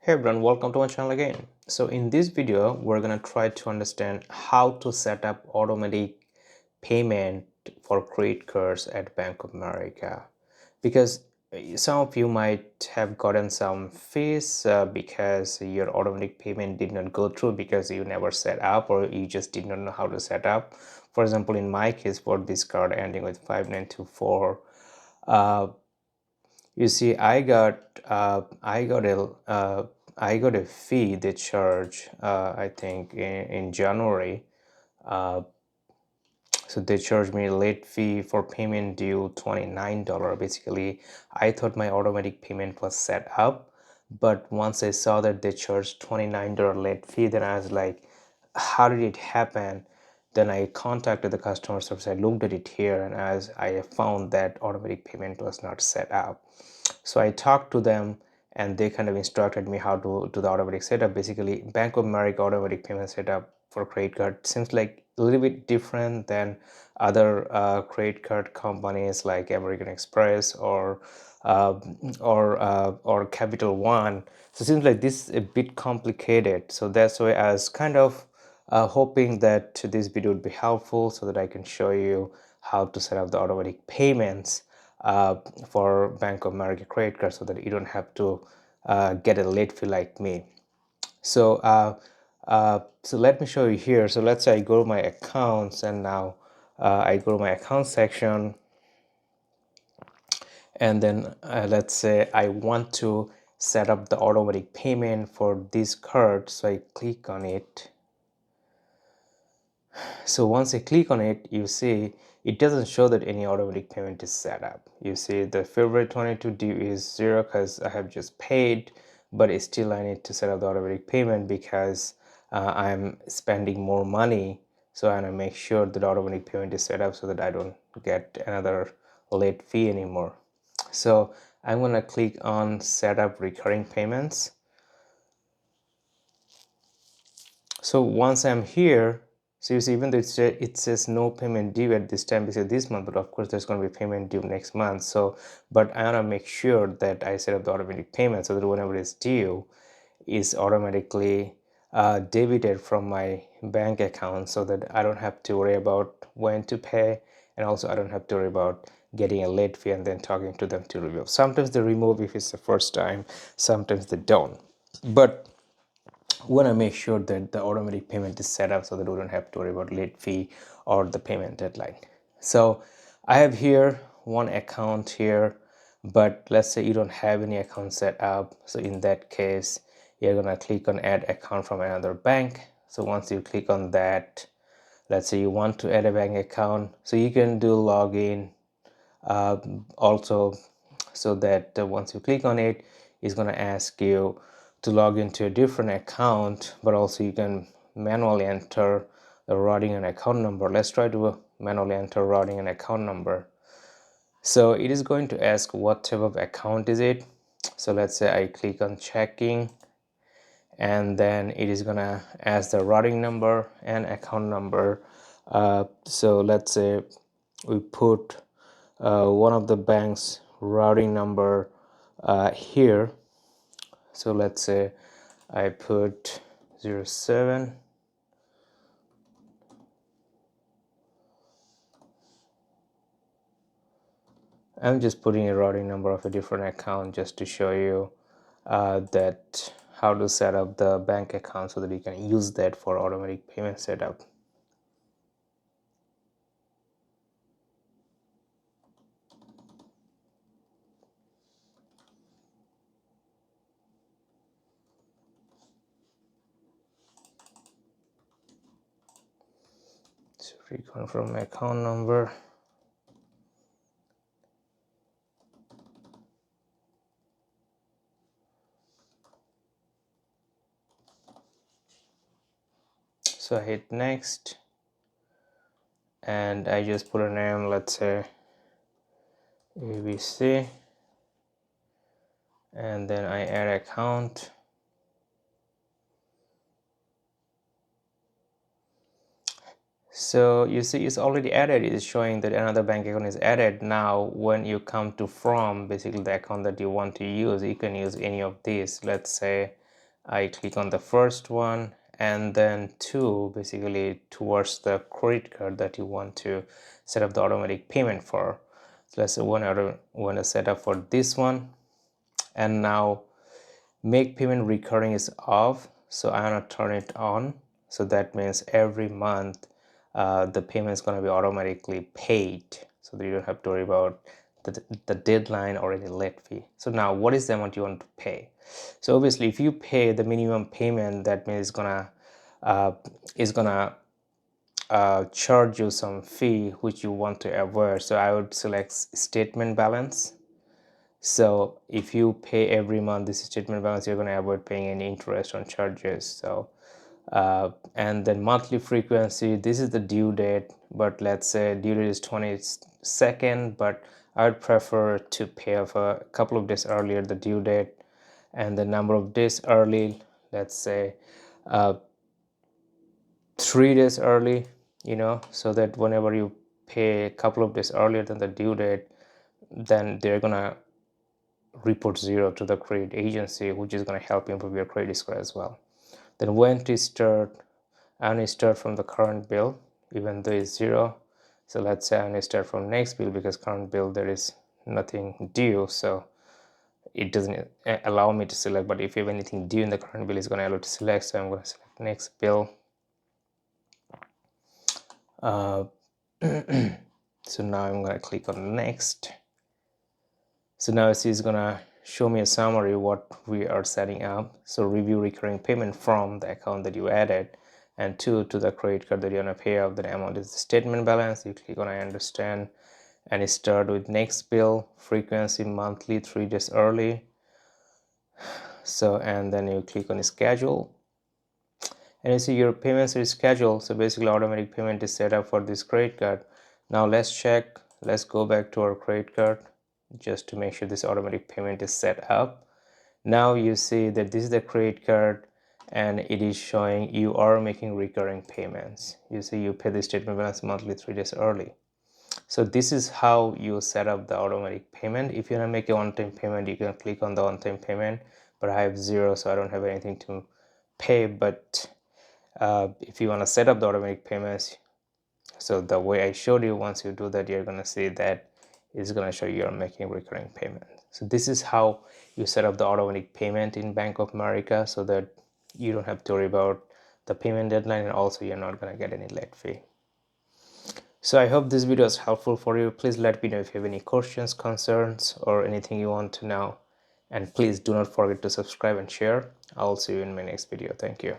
Hey everyone, welcome to my channel again. So in this video, we're gonna try to understand how to set up automatic payment for credit cards at Bank of America. Because some of you might have gotten some fees because your automatic payment did not go through because you never set up or you just did not know how to set up. For example, in my case, for this card ending with 5924, you see, I got a fee they charge. I think in January. Uh, so they charged me a late fee for payment due $29. Basically, I thought my automatic payment was set up, but once I saw that they charged $29 late fee, then I was like, how did it happen? Then I contacted the customer service. I looked at it here, and as I found that automatic payment was not set up. So I talked to them and they kind of instructed me how to do the automatic setup. Basically, Bank of America automatic payment setup for credit card seems like a little bit different than other credit card companies like American Express uh, or Capital One. So it seems like this is a bit complicated. So that's why I was kind of hoping that this video would be helpful so that I can show you how to set up the automatic payments uh, for Bank of America credit card so that you don't have to get a late fee like me. So so let me show you here. So let's say I go to my accounts, and now I go to my account section, and then let's say I want to set up the automatic payment for this card. So I click on it. So once I click on it, you see it doesn't show that any automatic payment is set up. You see the February 22 due is 0 because I have just paid, but still I need to set up the automatic payment because I'm spending more money. So I want to make sure that automatic payment is set up so that I don't get another late fee anymore. So I'm going to click on set up recurring payments. So once I'm here, so you see, even though it says no payment due at this time, because this month, but of course there's going to be payment due next month. So, but I want to make sure that I set up the automatic payment so that whenever it's due, is automatically debited from my bank account, so that I don't have to worry about when to pay, and also I don't have to worry about getting a late fee and then talking to them to remove. Sometimes they remove if it's the first time, sometimes they don't. But want to make sure that the automatic payment is set up so that we don't have to worry about late fee or the payment deadline. So I have here one account here, but let's say you don't have any account set up. So in that case, you're gonna click on add account from another bank. So once you click on that, let's say you want to add a bank account, so you can do login also, so that once you click on it, it's going to ask you to log into a different account, but also you can manually enter the routing and account number. Let's try to manually enter routing and account number. So it is going to ask what type of account is it. So let's say I click on checking, and then it is gonna ask the routing number and account number. So let's say we put one of the bank's routing number here. So let's say I put 07. I'm just putting a routing number of a different account just to show you that how to set up the bank account so that you can use that for automatic payment setup. So reconfirm my account number. So I hit next, and I just put a name, let's say ABC, and then I add account. So you see it's already added. It's showing that another bank account is added. Now when you come to from basically the account that you want to use, you can use any of these. Let's say I click on the first one, and then 2 basically towards the credit card that you want to set up the automatic payment for. So let's say want to set up for this one, and now make payment recurring is off, so I want to turn it on. So that means every month the payment is going to be automatically paid, so that you don't have to worry about the deadline or any late fee. So now what is the amount you want to pay? So obviously if you pay the minimum payment, that means it's gonna charge you some fee which you want to avoid. So I would select statement balance. So if you pay every month this statement balance, you're going to avoid paying any interest on charges. So and then monthly frequency, this is the due date, but let's say due date is 22nd, but I would prefer to pay off a couple of days earlier the due date, and the number of days early, let's say 3 days early, so that whenever you pay a couple of days earlier than the due date, then they're gonna report 0 to the credit agency, which is going to help improve your credit score as well. Then when to start, I only start from the current bill, even though it's 0. So let's say I only start from next bill, because current bill there is nothing due, so it doesn't allow me to select. But if you have anything due in the current bill, it's going to allow to select. So I'm going to select next bill. So now I'm going to click on next. So now it's going to show me a summary what we are setting up. So review recurring payment from the account that you added, and 2 to the credit card that you want to pay off. That amount is the statement balance. You click on I understand, and start with next bill, frequency monthly, 3 days early. So and then you click on schedule, and you see your payments are scheduled. So basically automatic payment is set up for this credit card. Now let's check. Let's go back to our credit card just to make sure this automatic payment is set up. Now you see that this is the credit card, and it is showing you are making recurring payments. You see you pay the statement balance monthly 3 days early. So this is how you set up the automatic payment. If you want to make a one-time payment, you can click on the one-time payment, but I have 0, so I don't have anything to pay. But if you want to set up the automatic payments, so the way I showed you, once you do that, you're going to see that it's going to show you're making recurring payment. So this is how you set up the automatic payment in Bank of America, so that you don't have to worry about the payment deadline, and also you're not going to get any late fee. So I hope this video is helpful for you. Please let me know if you have any questions, concerns, or anything you want to know. And please do not forget to subscribe and share. I'll see you in my next video. Thank you.